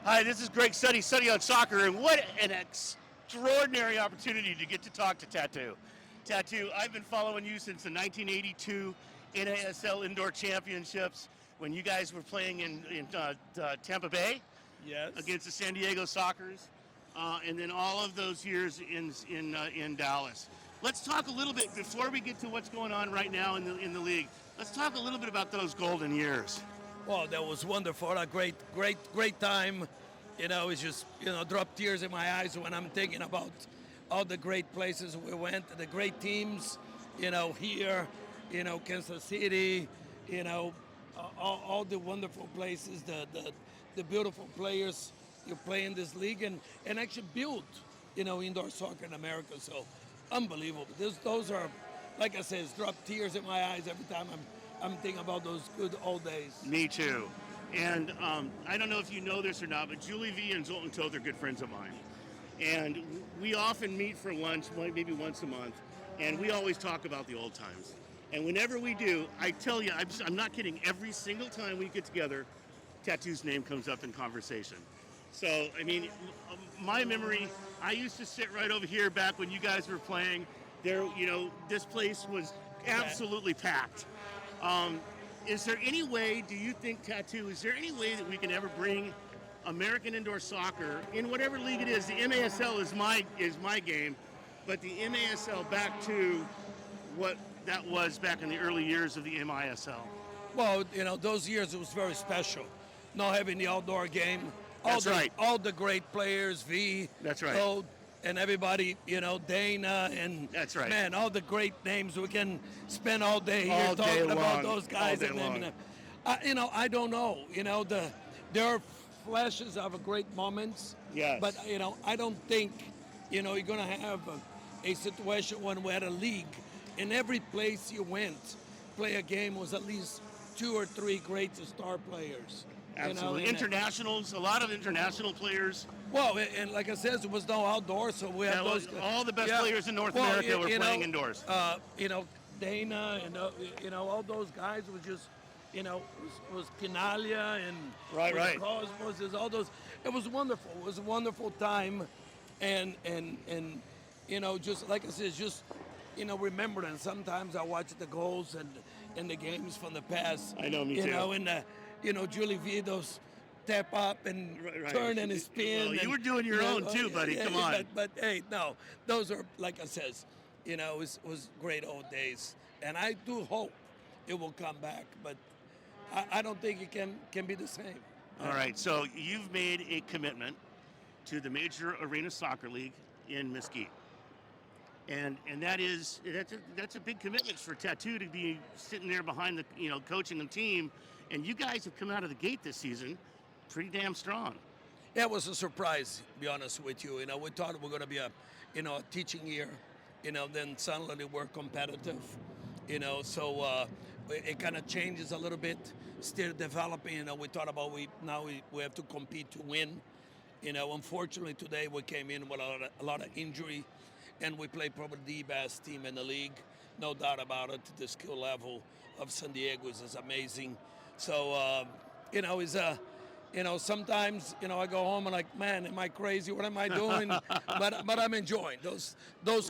Hi, this is Greg Sunny on Soccer, and what an extraordinary opportunity to get to talk to Tatu. Tatu, I've been following you since the 1982 NASL Indoor Championships when you guys were playing in Tampa Bay Yes. against the San Diego Sockers, and then all of those years in Dallas. Let's talk a little bit before we get to what's going on right now in the league. Let's talk a little bit about those golden years. Well, that was wonderful. A great time. It's just, drop tears in my eyes when I'm thinking about all the great places we went, the great teams, here, Kansas City, all the wonderful places, the beautiful players you play in this league and actually build, indoor soccer in America. So unbelievable. Those are, like I said, it's drop tears in my eyes every time I'm thinking about those good old days. Me too. And I don't know if you know this or not, but Julie V and Zoltan Toth are good friends of mine. And we often meet for lunch, maybe once a month, and we always talk about the old times. And whenever we do, I tell you, I'm not kidding, every single time we get together, Tatu's name comes up in conversation. So, I mean, my memory, I used to sit right over here back when you guys were playing. There, this place was absolutely packed. Is there any way, do you think, Tatu, is there any way that we can ever bring American indoor soccer, in whatever league it is, the MASL is my game, but the MASL back to what that was back in the early years of the MISL? Well, those years it was very special. Not having the outdoor game. That's right. All the great players, V. That's right. Toad, and everybody, Dana, and that's right. Man, all the great names. We can spend all day here talking about those guys. I don't know. There are flashes of great moments. Yes. But I don't think you're going to have a situation when we had a league. In every place you went, play a game was at least 2 or 3 great star players. Absolutely. Internationals, a lot of international players. Well, and like I said, it was no outdoors, so we have those. All the best players in North America were playing indoors. Dana and all those guys was just, was Pinalia and right. Cosmos, is all those. It was wonderful. It was a wonderful time, and just like I said, just remembering. Sometimes I watch the goals and the games from the past. I know, me too. And Julie Vito's tap up and turn and spin. Well, you were doing your own too, buddy. Come on. But hey, no, those are, like I says, it was great old days, and I do hope it will come back. But I don't think it can be the same. All right. So you've made a commitment to the Major Arena Soccer League in Mesquite. And that's a big commitment for Tatu to be sitting there behind the coaching the team, and you guys have come out of the gate this season pretty damn strong. Yeah, it was a surprise, to be honest with you. We thought it was going to be a teaching year. Then suddenly we're competitive. So it kind of changes a little bit. Still developing. We thought about we have to compete to win. Unfortunately today we came in with a lot of injury. And we play probably the best team in the league, no doubt about it. The skill level of San Diego is amazing. So, sometimes, I go home and like, man, am I crazy? What am I doing? but I'm enjoying those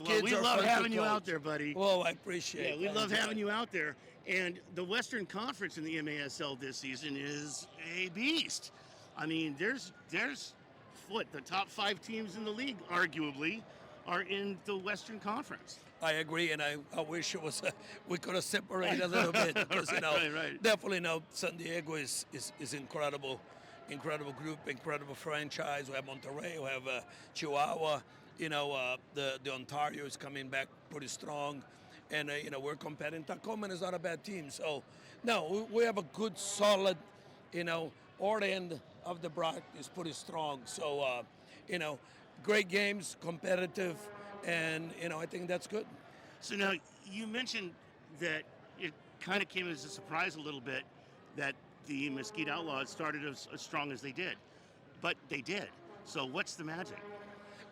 kids. We love having you out there, buddy. Well, I appreciate it. Yeah, we love having you out there. And the Western Conference in the MASL this season is a beast. I mean, there's the top 5 teams in the league, arguably, are in the Western Conference. I agree, and I wish it was we could have separated a little bit because right. Definitely San Diego is incredible group, incredible franchise. We have Monterrey, we have Chihuahua. The Ontario is coming back pretty strong, and we're competing. Tacoma is not a bad team, so no, we have a good solid. Our end of the bracket is pretty strong, so great games, competitive, and I think that's good. So now you mentioned that it kind of came as a surprise a little bit that the Mesquite Outlaws started as strong as they did, but they did. So what's the magic?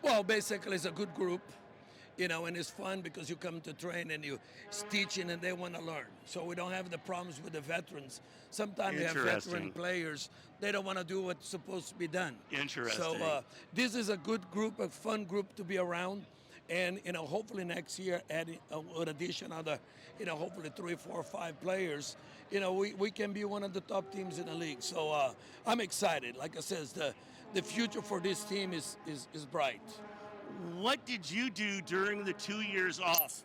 Well, basically it's a good group. And it's fun because you come to train and you teaching and they want to learn. So we don't have the problems with the veterans. Sometimes we have veteran players, they don't want to do what's supposed to be done. Interesting. So this is a good group, a fun group to be around. And, hopefully next year, adding with addition of the, hopefully 3, 4, 5 players, we can be one of the top teams in the league. So I'm excited. Like I said, the future for this team is bright. What did you do during the 2 years off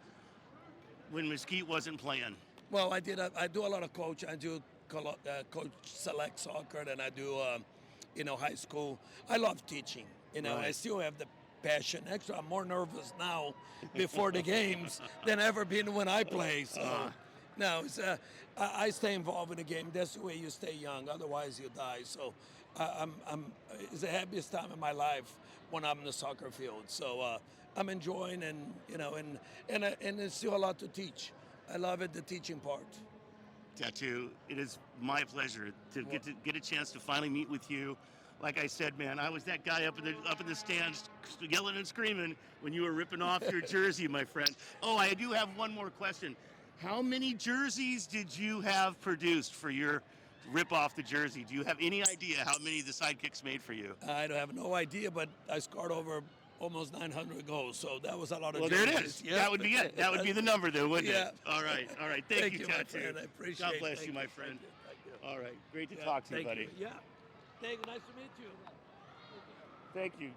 when Mesquite wasn't playing? Well, I do a lot of coach. I do coach select soccer, and I do, high school. I love teaching. Right. I still have the passion. Actually, I'm more nervous now before the games than ever been when I play. So, no, it's, I stay involved in the game. That's the way you stay young. Otherwise, you die. So, it's the happiest time of my life when I'm in the soccer field. So, I'm enjoying, and there's still a lot to teach. I love it, the teaching part. Tatu, it is my pleasure to get a chance to finally meet with you. Like I said, man, I was that guy up in the stands yelling and screaming when you were ripping off your jersey, my friend. Oh, I do have one more question. How many jerseys did you have produced for your rip off the jersey? Do you have any idea how many the Sidekicks made for you? I don't have no idea, but I scored over almost 900 goals, so that was a lot of jerseys. Well, there it is. Yeah. That would be it. That would be the number there, wouldn't it? All right. Thank you, my Tatu. friend. I appreciate it. God bless you, my friend. Thank you. All right. Great to talk to you, buddy. Yeah. Thank you. Nice to meet you. Thank you.